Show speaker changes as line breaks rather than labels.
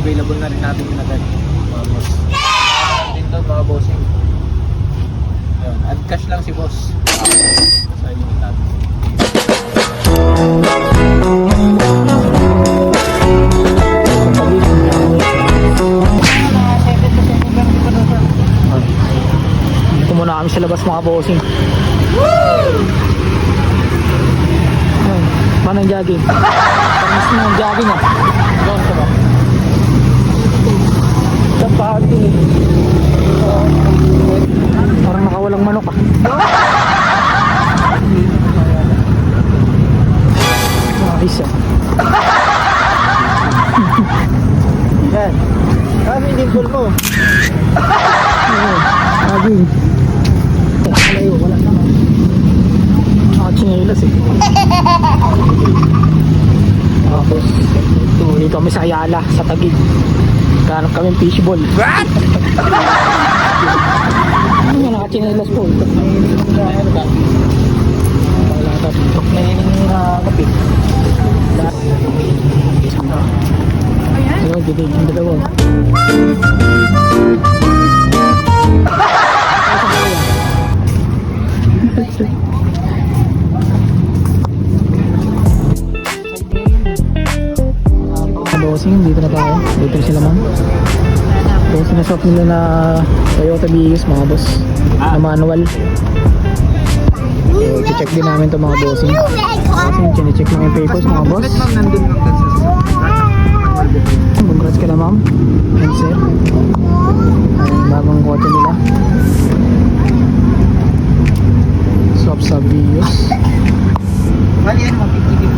available na rin natin yun agad mga boss. Din doon mga bossing. Ayun, add cash lang si boss sa inyong tab.
Dito muna kami sa labas mga bossing. Paano ang jogging? Paano ang jogging ah? Doon ka ba? Sa parking eh. Parang nakawalang manok ah. Ayos ah.
Yan. Kami din goal mo.
Jogging. Malayo, wala naman. Chinelas eh. Tapos dito kami sa Ayala, sa Taguig. Ganap kami fishball. What? Ano nga naka-chinelas po? May kapit. Ayun, dito yung dalawa. Bossing, dito na tayo. Dito sila ma'am. Ito sinasop nila na Toyota Vios mga boss. Na manual. So, check din namin ito mga bossing. Kasi check lang yung papers mga boss. Congrats ka na ma'am. And sir. Bagong kotse nila. Swap sa Vios.
Bali yan, 50-50